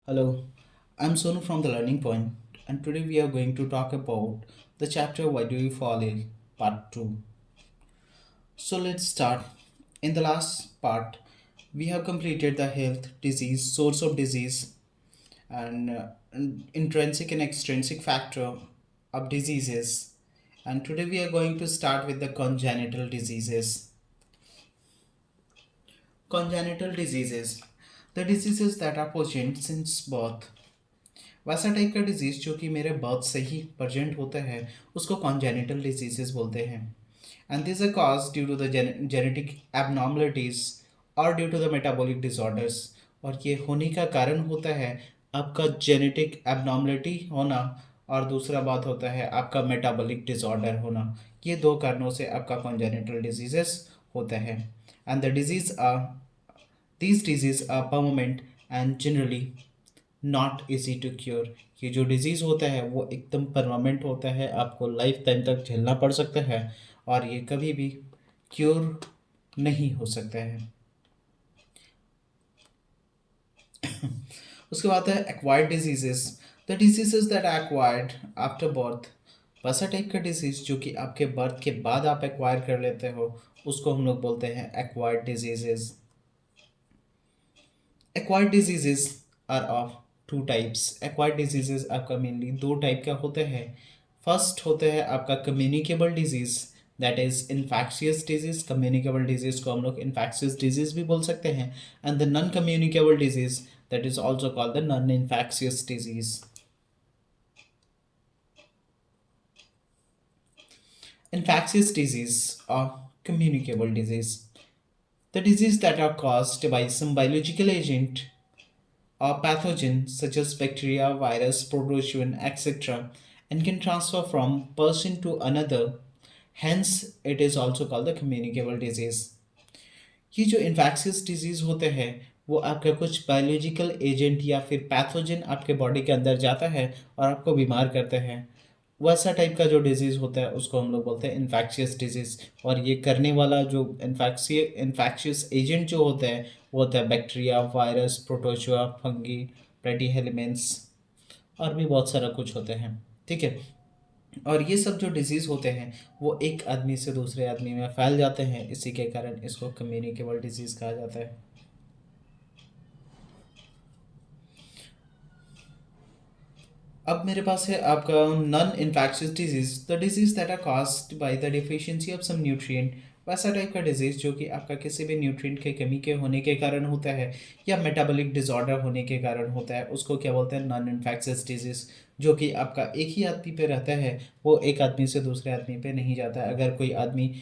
Hello, I'm Sonu from the Learning Point, and today we are going to talk about the chapter Why Do You Fall Ill, Part 2. So let's start. In the last part, we have completed the health, disease, source of disease, and intrinsic and extrinsic factor of diseases. And today we are going to start with the congenital diseases. Congenital diseases, the diseases that are present since birth. वैसा type का disease जो कि मेरे birth से ही present होता है उसको congenital diseases बोलते हैं and this are cause due to the genetic abnormalities और due to the metabolic disorders और ये होने का कारण होता है आपका जेनेटिक एबनॉर्मलिटी होना और दूसरा बात होता है आपका मेटाबॉलिक डिसऑर्डर होना ये दो कारणों से आपका कॉन्जेनिटल डिजीजेस होता है and the disease are these diseases are permanent and generally not easy to cure ये जो डिज़ीज़ होता है वो एकदम परमानेंट होता है आपको लाइफ टाइम तक झेलना पड़ सकता है और ये कभी भी क्योर नहीं हो सकता है उसके बाद है acquired diseases the diseases that are acquired after birth वैसा टाइप का डिजीज़ जो कि आपके बर्थ के बाद आप एक्वायर कर लेते हो उसको हम लोग बोलते हैं acquired diseases acquired diseases are of two types acquired diseases आपका मेनली दो टाइप का होते हैं फर्स्ट होता है आपका communicable disease that is infectious disease communicable disease को हम लोग इन्फेक्शियस डिजीज भी बोल सकते हैं and the non communicable disease that is also called the non infectious disease infectious disease or communicable disease the disease that are caused by some biological agent or pathogen such as bacteria, virus, protozoan, etc., and can transfer from person to another. Hence, it is also called the communicable disease. ये जो infectious disease होते हैं वो आपका कुछ biological agent या फिर pathogen आपके बॉडी के अंदर जाता है और आपको बीमार करते हैं वैसा टाइप का जो डिजीज़ होता है उसको हम लोग बोलते हैं इन्फेक्शियस डिजीज़ और ये करने वाला जो इन्फेक्शियस एजेंट जो होता है वो होता है bacteria virus protozoa fungi pretty elements और भी बहुत सारा कुछ होते हैं ठीक है और ये सब जो डिजीज़ होते हैं वो एक आदमी से दूसरे आदमी में फैल जाते हैं इसी के कारण इसको कम्युनिकेबल डिजीज़ कहा जाता है अब मेरे पास है आपका non infectious disease the disease that are caused by the deficiency of some nutrient वैसा टाइप का डिजीज जो कि आपका किसी भी न्यूट्रिएंट के कमी के होने के कारण होता है या मेटाबॉलिक डिसऑर्डर होने के कारण होता है उसको क्या बोलते हैं नॉन इन्फेक्शियस डिजीज जो कि आपका एक ही आदमी पे रहता है वो एक आदमी से दूसरे आदमी पे नहीं जाता है अगर कोई आदमी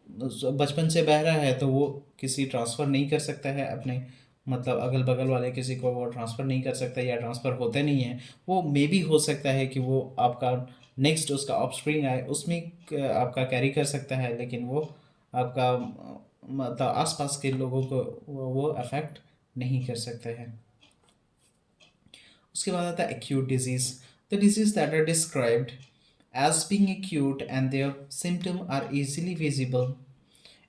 बचपन से बह रहा है तो वो किसी ट्रांसफ़र नहीं कर सकता है अपने मतलब अगल बगल वाले किसी को वो ट्रांसफ़र नहीं कर सकता या ट्रांसफ़र होते नहीं हैं वो मे भी हो सकता है कि वो आपका नेक्स्ट उसका ऑफस्प्रिंग आए उसमें आपका कैरी कर सकता है लेकिन वो आपका मतलब आसपास के लोगों को वो अफेक्ट नहीं कर सकता है उसके बाद आता है acute disease the disease that are described as being acute and their symptom are easily visible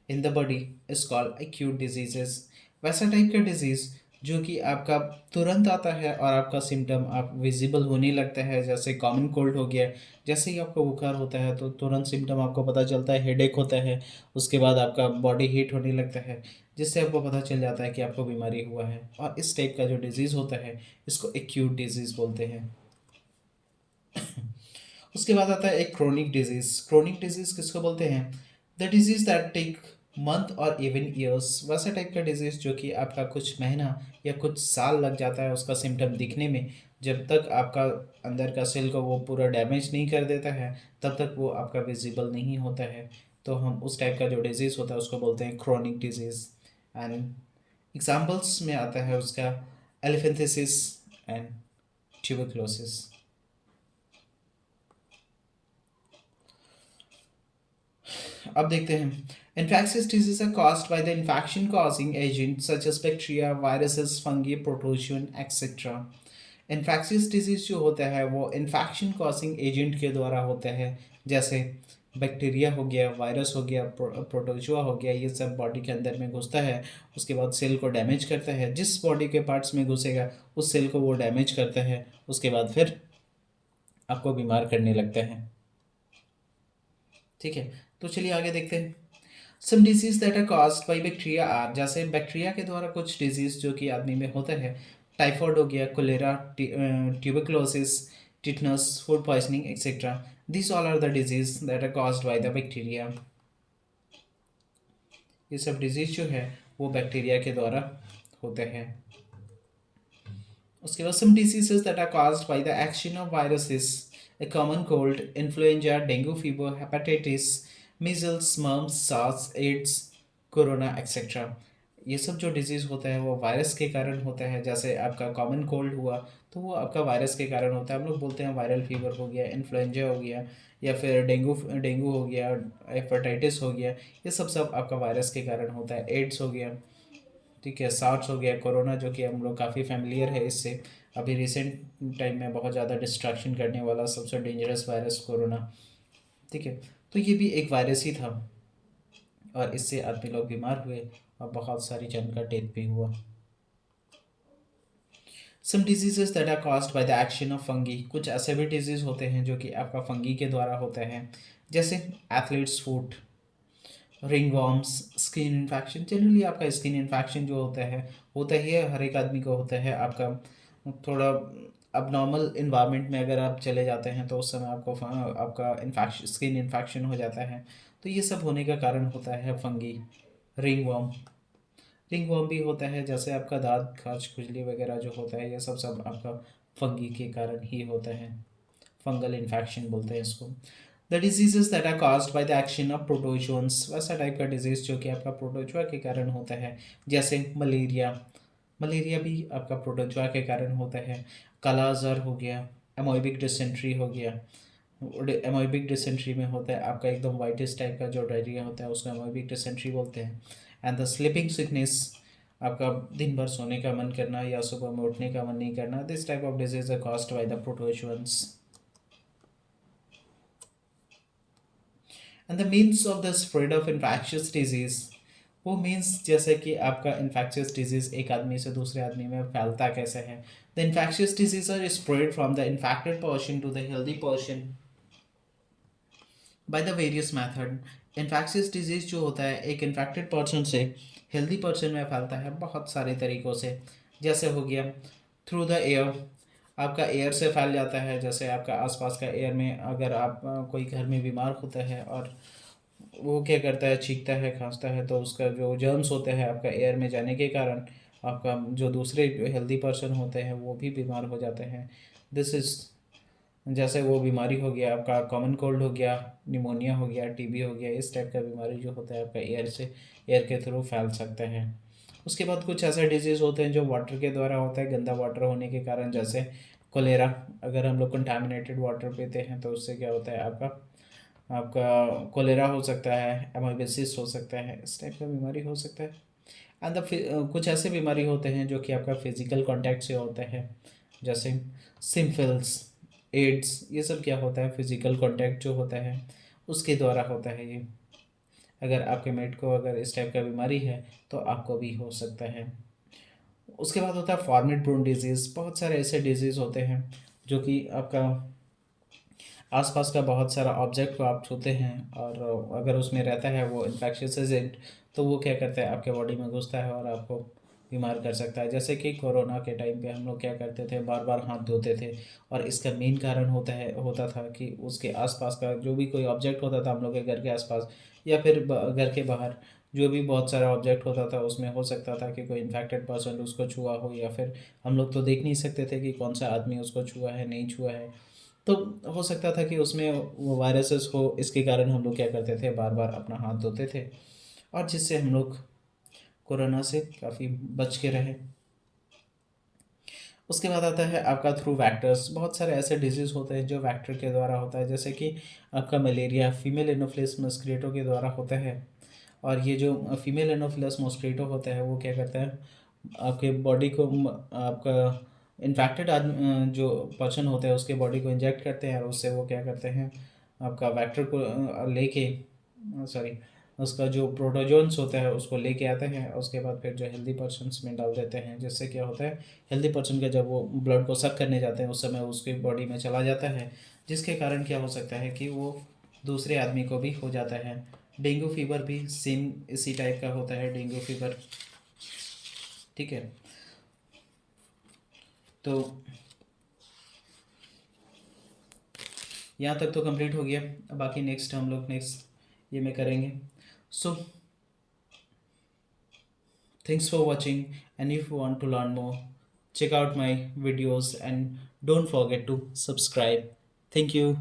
in the body is called acute diseases वैसा टाइप का डिजीज़ जो कि आपका तुरंत आता है और आपका सिम्टम आप विजिबल होने लगता है जैसे कॉमन कोल्ड हो गया जैसे ही आपको बुखार होता है तो तुरंत सिम्टम आपको पता चलता है हेडेक होता है उसके बाद आपका बॉडी हीट होने लगता है जिससे आपको पता चल जाता है कि आपको बीमारी हुआ है और इस टाइप का जो डिज़ीज़ होता है इसको एक्यूट डिजीज़ बोलते हैं उसके बाद आता है एक क्रोनिक डिजीज़ किसको बोलते हैं the disease that take month और इवन ईयर्स वैसा टाइप का डिजीज़ जो कि आपका कुछ महीना या कुछ साल लग जाता है उसका सिम्टम दिखने में जब तक आपका अंदर का सेल को वो पूरा डैमेज नहीं कर देता है तब तक वो आपका विजिबल नहीं होता है तो हम उस टाइप का जो डिजीज़ होता है उसको बोलते हैं क्रोनिक डिजीज़ एंड एग्जाम्पल्स में आता है उसका एलिफेंथेसिस एंड ट्यूबरक्लोसिस अब देखते हैं infectious diseases are caused by the infection causing agents such as bacteria, viruses, fungi, protozoan, etc. Infectious disease जो होता है वो इन्फेक्शन कॉजिंग एजेंट के द्वारा होता है जैसे बैक्टीरिया हो गया, वायरस हो गया, प्रोटोजोआ हो गया, ये सब बॉडी के अंदर में घुसता है। उसके बाद सेल को डैमेज करता है, जिस बॉडी के पार्ट्स में घुसेगा उस सेल को वो डैमेज करता है, उसके बाद फिर आपको बीमार करने लगता है। ठीक है, तो चलिए आगे देखते हैं। Some disease that are caused by bacteria are, जैसे बैक्टीरिया के द्वारा कुछ डिजीज जो कि आदमी में होता है, टाइफाइड हो गया, cholera, tuberculosis, tetanus, food poisoning etcetera. This all are the disease that are caused by the bacteria. ये सब डिजीज जो है वो बैक्टीरिया के द्वारा होते हैं। उसके बाद some diseases that are caused by the action of viruses, a common cold, influenza, dengue fever, hepatitis, measles, mumps, SARS, AIDS, corona etcetera. ये सब जो डिजीज़ होता है वो वायरस के कारण होता है। जैसे आपका कॉमन कोल्ड हुआ तो वो आपका वायरस के कारण होता है। हम लोग बोलते हैं वायरल फीवर हो गया, इन्फ्लुएंजा हो गया, या फिर डेंगू डेंगू हो गया, हेपेटाइटिस हो गया, ये सब सब आपका वायरस के कारण होता है। एड्स हो गया, ठीक है, सार्स हो गया, कोरोना जो कि हम लोग काफ़ी फेमिलियर है इससे। अभी रिसेंट टाइम में बहुत ज़्यादा डिस्ट्रैक्शन करने वाला सबसे डेंजरस वायरस कोरोना। ठीक है, तो ये भी एक वायरस ही था और इससे आदमी लोग बीमार हुए और बहुत सारी जन का डेथ भी हुआ। Some diseases that are caused by the action of fungi, कुछ ऐसे भी डिजीज होते हैं जो कि आपका फंगी के द्वारा होता है, जैसे athlete's foot, ringworms, skin infection. Generally आपका स्किन इन्फेक्शन जो होता ही है, हर एक आदमी को होता है। आपका थोड़ा अब नॉर्मल इन्वायरमेंट में अगर आप चले जाते हैं तो उस समय आपको आपका इन्फेक्शन, स्किन इन्फेक्शन हो जाता है। तो ये सब होने का कारण होता है फंगी। रिंगवॉर्म, रिंगवॉर्म भी होता है, जैसे आपका दांत खाज खुजली वगैरह जो होता है, ये सब सब आपका फंगी के कारण ही होता है। फंगल इन्फेक्शन बोलते हैं इसको। The diseases that are caused by the action of protozoans, वैसा टाइप का डिजीज जो कि आपका प्रोटोजोआ के कारण होता है, जैसे मलेरिया। मलेरिया भी आपका प्रोटोजोआ के कारण होता है। काला अज़हर हो गया, एमोइबिक डिसेंट्री हो गया। एमोइबिक डिसेंट्री में होता है आपका एकदम वाइटिस टाइप का जो डायरिया होता है उसको एमोइबिक डिसेंट्री बोलते हैं। एंड द स्लीपिंग सिकनेस, आपका दिन भर सोने का मन करना या सुबह में उठने का मन नहीं करना, this type of disease are caused by the protozoans. And the means of the spread of infectious disease, वो मीन्स जैसे कि आपका इन्फेक्शियस डिजीज एक आदमी से दूसरे आदमी में फैलता कैसे है। The infectious disease are spread from the infected person to the healthy person by the various method. Infectious disease जो होता है एक इन्फेक्टेड पर्सन से हेल्दी पर्सन में फैलता है बहुत सारे तरीक़ों से। जैसे हो गया थ्रू द एयर, आपका एयर से फैल जाता है। जैसे आपका आसपास का एयर में अगर आप कोई घर में बीमार होता है और वो क्या करता है, छींकता है, खांसता है, तो उसका जो जर्म्स होते हैं आपका एयर में जाने के कारण आपका जो दूसरे हेल्दी पर्सन होते हैं वो भी बीमार हो जाते हैं। दिस इज़, जैसे वो बीमारी हो गया आपका कॉमन कोल्ड हो गया, निमोनिया हो गया, टीबी हो गया, इस टाइप का बीमारी जो होता है आपका एयर से, एयर के थ्रू फैल सकता है। उसके बाद कुछ ऐसे डिजीज़ होते हैं जो वाटर के द्वारा होता है, गंदा वाटर होने के कारण, जैसे कोलेरा। अगर हम लोग कंटामिनेटेड वाटर पीते हैं तो उससे क्या होता है, आपका आपका कोलेरा हो सकता है, एमोइबिसिस हो सकता है, इस टाइप का बीमारी हो सकता है। एंड कुछ ऐसे बीमारी होते हैं जो कि आपका फिजिकल कांटेक्ट से होता है, जैसे सिम्फिल्स, एड्स, ये सब क्या होता है, फिजिकल कांटेक्ट जो होता है उसके द्वारा होता है ये। अगर आपके मेट को अगर इस टाइप का बीमारी है तो आपको भी हो सकता है। उसके बाद होता है फॉर्मिट ब्रून डिजीज़। बहुत सारे ऐसे डिजीज़ होते हैं जो कि आपका आसपास का बहुत सारा ऑब्जेक्ट को आप छूते हैं और अगर उसमें रहता है वो इन्फेक्शियस एजेंट, तो वो क्या करता है आपके बॉडी में घुसता है और आपको बीमार कर सकता है। जैसे कि कोरोना के टाइम पे हम लोग क्या करते थे, बार बार हाथ धोते थे, और इसका मेन कारण होता था कि उसके आसपास का जो भी कोई ऑब्जेक्ट होता था हम लोग के घर के आसपास या फिर घर के बाहर, जो भी बहुत सारा ऑब्जेक्ट होता था उसमें हो सकता था कि कोई इन्फेक्टेड पर्सन उसको छुआ हो, या फिर हम लोग तो देख नहीं सकते थे कि कौन सा आदमी उसको छुआ है नहीं छुआ है। तो हो सकता था कि उसमें वो वायरसेस हो, इसके कारण हम लोग क्या करते थे, बार बार अपना हाथ धोते थे, और जिससे हम लोग कोरोना से काफ़ी बच के रहे। उसके बाद आता है आपका थ्रू वैक्टर्स। बहुत सारे ऐसे डिजीज़ होते हैं जो वैक्टर के द्वारा होता है, जैसे कि आपका मलेरिया फीमेल एनोफिलस मस्किटो के द्वारा होता है। और ये जो फीमेल एनोफिलस मॉस्किटो होता है वो क्या करता है, आपके बॉडी को आपका इन्फेक्टेड आदमी जो पर्सन होता है उसके बॉडी को इंजेक्ट करते हैं और उससे वो क्या करते हैं, आपका वेक्टर को लेके, सॉरी, उसका जो प्रोटोजोन्स होता है उसको लेके आता है, उसके बाद फिर जो हेल्दी पर्सन्स में डाल देते हैं, जिससे क्या होता है, हेल्दी पर्सन का जब वो ब्लड को सक करने जाते हैं उस समय उसके बॉडी में चला जाता है, जिसके कारण क्या हो सकता है कि वो दूसरे आदमी को भी हो जाता है। डेंगू फीवर भी सेम इसी टाइप का होता है, डेंगू फीवर। ठीक है, तो यहाँ तक तो कंप्लीट हो गया। अब बाकी नेक्स्ट हम लोग नेक्स्ट ये में करेंगे। सो thanks for watching, and if you want to learn more, check out my videos and don't forget to subscribe. Thank you.